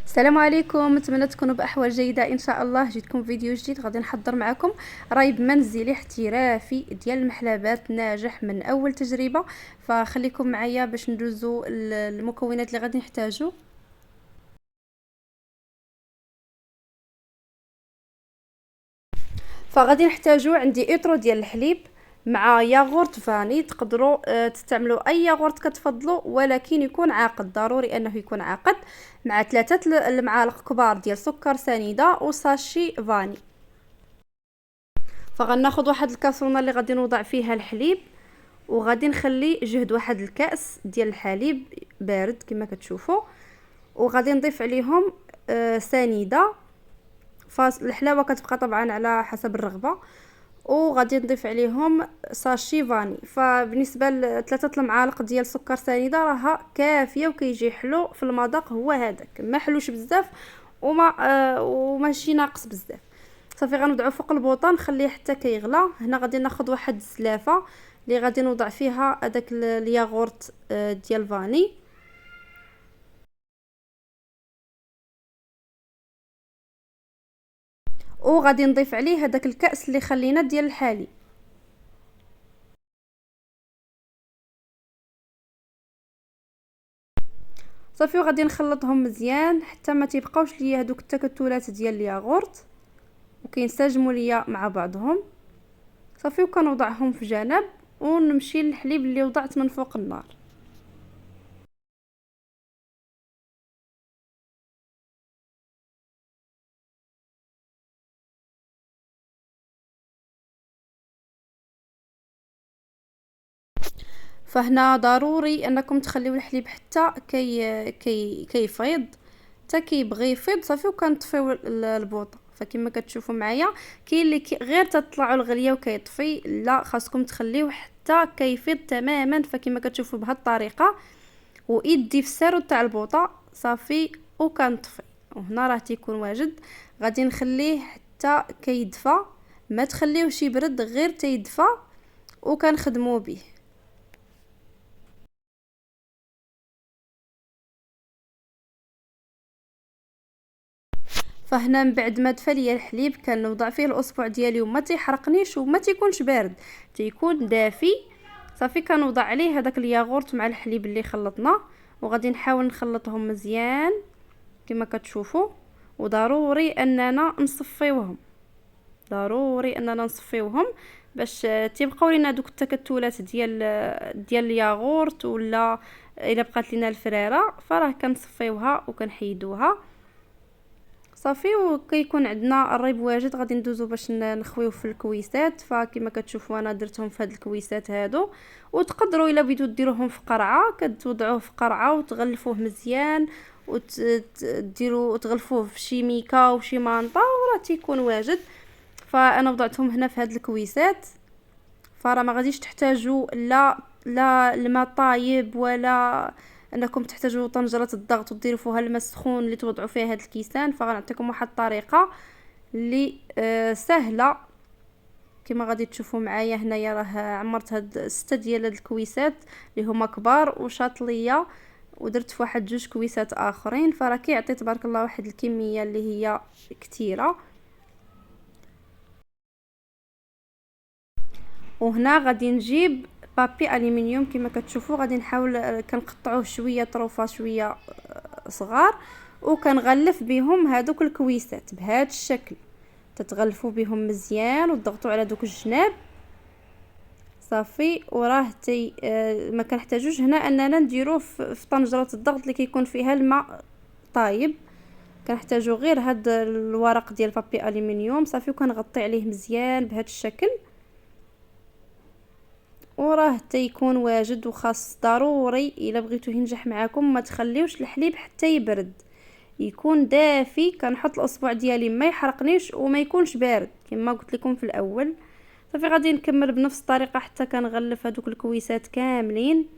السلام عليكم، نتمنى تكونوا باحوال جيده ان شاء الله. جيتكم فيديو جديد، غادي نحضر معكم رايب منزلي احترافي ديال المحلبات ناجح من اول تجربه. فخليكم معايا باش ندوزو المكونات اللي غادي نحتاجو. فغادي نحتاجو عندي اطرو ديال الحليب مع ياغورت فاني. تقدروا تستعملوا اي ياغورت كتفضلوا، ولكن يكون عاقد، ضروري انه يكون عاقد، مع 3 المعالق كبار ديال سكر سنيده وساشي فاني. فغناخذ واحد الكاسرونه اللي غادي نوضع فيها الحليب، وغادي نخلي جهد واحد الكاس ديال الحليب بارد كما كتشوفوا، وغادي نضيف عليهم سنيده. فالحلاوه كتبقى طبعا على حسب الرغبه، وغادي نضيف عليهم ساشي فاني. فبالنسبه ل3 المعالق ديال سكر سنيده راها كافيه، وكيجي حلو في المذاق، هو هذاك ما حلوش بزاف وماشي ناقص بزاف. صافي غنوضعو فوق البوطه، نخليه حتى كيغلى. هنا غادي ناخذ واحد السلافه اللي غادي نوضع فيها هذاك الياغورت ديال فاني، وغادي نضيف عليه هذاك الكاس اللي خلينا ديال الحليب. صافي وغادي نخلطهم مزيان حتى ما تيبقاوش ليا هذوك التكتلات ديال الياغورت، وكينسجموا ليا مع بعضهم. صافي وكنوضعهم في جنب، ونمشي للحليب اللي وضعت من فوق النار. فهنا ضروري انكم تخليو الحليب حتى كيفيض، حتى كيبغي يفيض. صافي وكنطفيو البوطه. فكما كتشوفوا معايا كاين اللي غير تطلعوا الغليه وكيطفي، لا، خاصكم تخليوه حتى كيفيض تماما. فكما كتشوفوا بهذه الطريقه ويدي في السارو تاع البوطه. صافي وكنطفي، وهنا راه تيكون واجد. غادي نخليه حتى كيدفى، ما تخليوهش يبرد، غير تيدفى وكنخدموا به. فهنا من بعد ما دفى ليا الحليب كنوضع فيه الاصبع ديالي وما تيحرقنيش وما تيكونش بارد، تيكون دافي. صافي كنوضع عليه هذاك الياغورت مع الحليب اللي خلطنا، وغادي نحاول نخلطهم مزيان كما كتشوفوا. وضروري اننا نصفيوهم، ضروري اننا نصفيوهم باش تيبقاو لينا دوك التكتلات ديال الياغورت، ولا الا بقات لينا الفريره فراه كنصفيوها وكنحيدوها. صافي وكيكون عندنا الريب واجد. غادي ندوزو باش نخويو في الكويسات. فكما كتشوفوا انا درتهم في هاد الكويسات هادو، وتقدروا الا بغيتو ديروهم في قرعه كتوضعوه في قرعه وتغلفوه مزيان، وتديروا تغلفوه في شي ميكا وشي مانطا، وراه تيكون واجد. فانا وضعتهم هنا في هاد الكويسات. فراه ما غاديش تحتاجوا لا الماء طايب، ولا انكم تحتاجوا طنجره الضغط وتديروا فيها الماء السخون اللي توضعوا فيها هاد الكيسان. فغنعطيكم واحد الطريقه اللي سهله. كما غادي تشوفوا معايا هنايا راه عمرت هاد 6 ديال هاد الكويسات اللي هما كبار وشاطليه، ودرت في واحد 2 كويسات اخرين. فراه كيعطي تبارك الله واحد الكميه اللي هي كتيره. وهنا غادي نجيب بابي الومنيوم كما كتشوفوا. غادي نحاول كنقطعوه شويه طروفات شويه صغار، وكنغلف بهم هذوك الكويسات بهذا الشكل. تتغلفوا بهم مزيان وتضغطوا على دوك الجناب. صافي وراه ما كنحتاجوش هنا اننا نديروه في طنجره الضغط اللي كيكون فيها الماء طايب. كنحتاجو غير هاد الورق ديال بابي الومنيوم. صافي وكنغطي عليه مزيان بهذا الشكل، وراه تيكون واجد. وخاص ضروري الا بغيتو ينجح معاكم ما تخليوش الحليب حتى يبرد، يكون دافي. كنحط الاصبع ديالي ما يحرقنيش وما يكونش بارد كما قلت لكم في الاول. صافي غادي نكمل بنفس الطريقه حتى كنغلف هذوك الكويسات كاملين.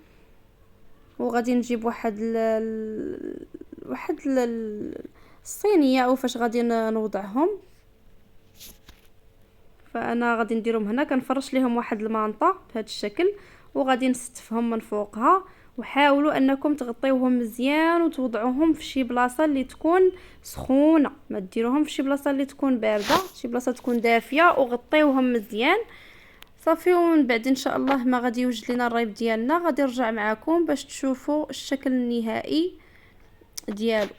وغادي نجيب الصينيه او فاش غادي نوضعهم. فانا غادي نديرهم هنا، كنفرش ليهم واحد المانطه بهذا الشكل، وغادي نستفهم من فوقها، وحاولوا انكم تغطيوهم مزيان وتوضعوهم في شي بلاصه اللي تكون سخونه، ما ديروهم في شي بلاصه اللي تكون بارده، شي بلاصه تكون دافيه، وغطيوهم مزيان صافي. ومن بعد ان شاء الله ما غادي يوجد لنا الريب ديالنا، غادي نرجع معكم باش تشوفوا الشكل النهائي ديالو.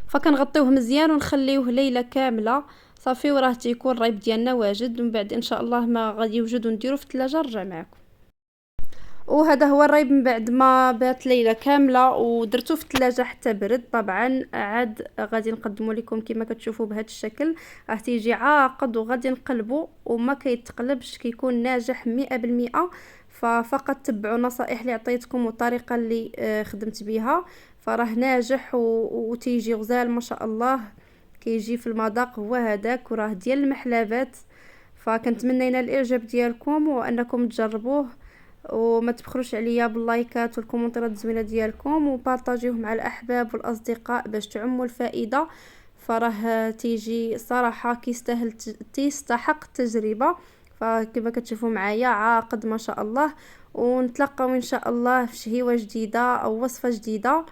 فكنغطيوه مزيان ونخليوه ليله كامله صافي، وراه تيكون الريب ديالنا واجد. ومن بعد ان شاء الله ما غادي يوجد ونديرو في الثلاجه نرجع معكم. وهذا هو الريب من بعد ما بات ليله كامله ودرتو في الثلاجه حتى برد. طبعا عاد غادي نقدمه لكم كما كتشوفوا بهذا الشكل، راه تيجي عاقد وغادي نقلبه وما كيتقلبش، كيكون ناجح 100%. ففقط تبعوا النصائح اللي عطيتكم والطريقه اللي خدمت بها، فراه ناجح وتيجي غزال ما شاء الله. كيجي في المذاق هو هذاك، وراه ديال المحلابات. فكنتمنى ينال الاعجاب ديالكم وانكم تجربوه، وما تبخلوش عليا باللايكات والكومنتات الزوينه ديالكم، وبارطاجيوه مع الاحباب والاصدقاء باش تعموا الفائده. فراه تيجي صراحه كيستاهل، تيستحق التجربه. فكما كتشوفوا معايا عاقد ما شاء الله. ونتلاقاو ان شاء الله في شهيوه جديده او وصفه جديده.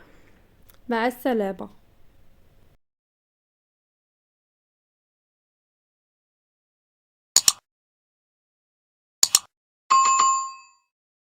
مع السلامه.